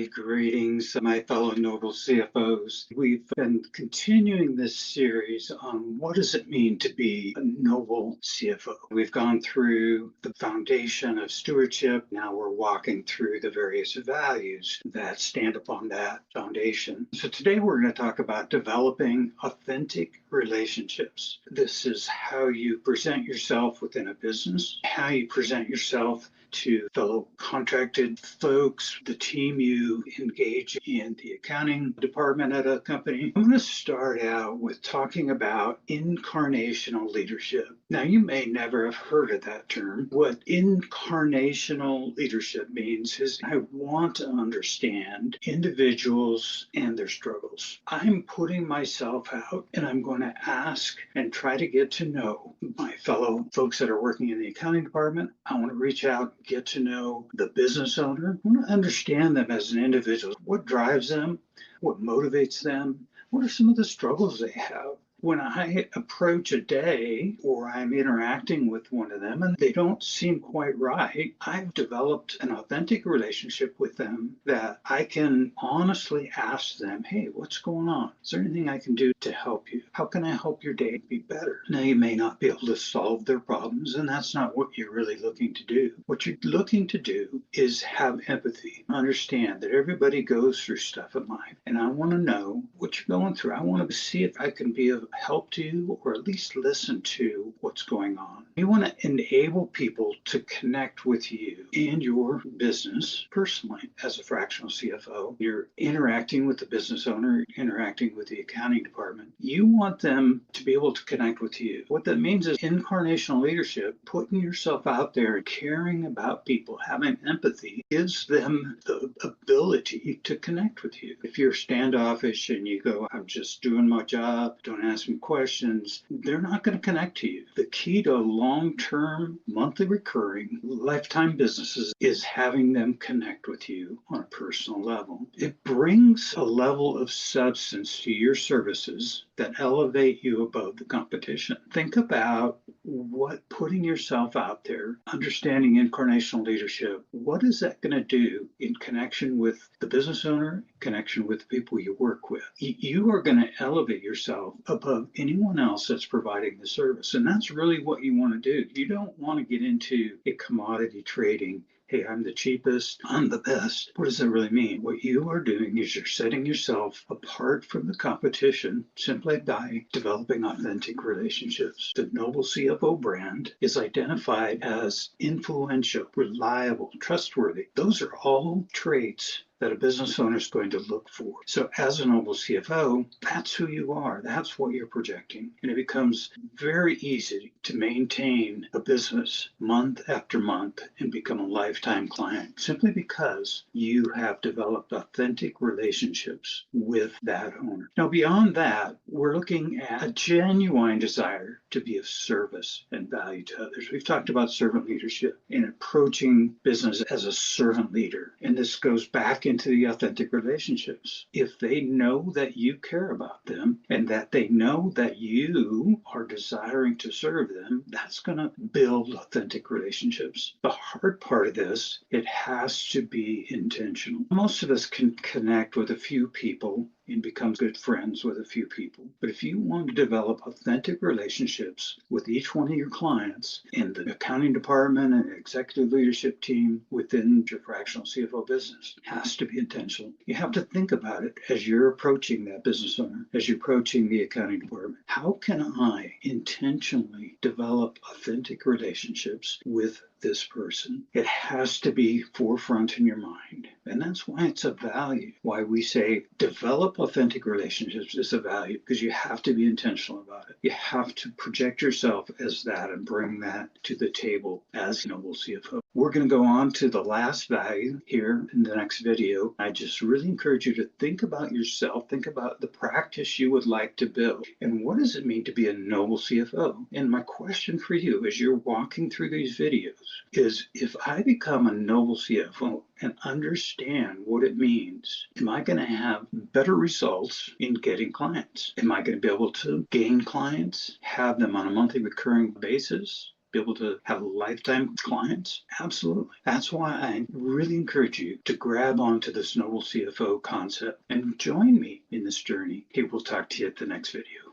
My greetings, my fellow Noble CFOs. We've been continuing this series on what does it mean to be a Noble CFO. We've gone through the foundation of stewardship. Now we're walking through the various values that stand upon that foundation. So today we're going to talk about developing authentic relationships. This is how you present yourself within a business, how you present yourself to fellow contracted folks, the team you engage in the accounting department at a company. I'm going to start out with talking about incarnational leadership. Now, you may never have heard of that term. What incarnational leadership means is I want to understand individuals and their struggles. I'm putting myself out and I'm going to ask and try to get to know my fellow folks that are working in the accounting department. I want to reach out, get to know the business owner. I want to understand them as an individual. What drives them? What motivates them? What are some of the struggles they have? When I approach a day or I'm interacting with one of them and they don't seem quite right, I've developed an authentic relationship with them that I can honestly ask them, hey, what's going on? Is there anything I can do to help you? How can I help your day be better? Now, you may not be able to solve their problems, and that's not what you're really looking to do. What you're looking to do is have empathy, understand that everybody goes through stuff in life, and I want to know what you're going through. I want to see if I can be of help to you or at least listen to what's going on. You want to enable people to connect with you and your business personally. As a fractional CFO, you're interacting with the business owner, interacting with the accounting department. You want them to be able to connect with you. What that means is incarnational leadership, putting yourself out there, caring about people, having empathy, gives them the ability to connect with you. If you're standoffish and you go, I'm just doing my job, don't ask me questions, they're not going to connect to you. The key to long-term, monthly recurring, lifetime businesses is having them connect with you on a personal level. It brings a level of substance to your services that elevate you above the competition. Think about what putting yourself out there, understanding incarnational leadership, what is that going to do in connection with the business owner, connection with the people you work with? You are going to elevate yourself above anyone else that's providing the service. And that's really what you want to do. You don't want to get into a commodity trading. Hey, I'm the cheapest, I'm the best. What does that really mean? What you are doing is you're setting yourself apart from the competition simply by developing authentic relationships. The Noble CFO brand is identified as influential, reliable, trustworthy. Those are all traits that a business owner is going to look for. So as a Noble CFO, that's who you are. That's what you're projecting. And it becomes very easy to maintain a business month after month and become a lifetime client simply because you have developed authentic relationships with that owner. Now, beyond that, we're looking at a genuine desire to be of service and value to others. We've talked about servant leadership and approaching business as a servant leader. And this goes back into the authentic relationships. If they know that you care about them and that they know that you are desiring to serve them, that's going to build authentic relationships. The hard part of this, it has to be intentional. Most of us can connect with a few people and become good friends with a few people. But if you want to develop authentic relationships with each one of your clients in the accounting department and executive leadership team within your fractional CFO business, it has to be intentional. You have to think about it as you're approaching that business owner, as you're approaching the accounting department. How can I intentionally develop authentic relationships with this person? It has to be forefront in your mind. And that's why it's a value. Why we say develop authentic relationships is a value, because you have to be intentional about it. You have to project yourself as that and bring that to the table as Noble CFO. We're going to go on to the last value here in the next video. I just really encourage you to think about yourself, think about the practice you would like to build, and what does it mean to be a Noble CFO? And my question for you as you're walking through these videos is, if I become a Noble CFO and understand what it means, am I going to have better results in getting clients? Am I going to be able to gain clients, have them on a monthly recurring basis? be able to have lifetime clients? Absolutely. That's why I really encourage you to grab onto this Noble CFO concept and join me in this journey. Okay, we'll talk to you at the next video.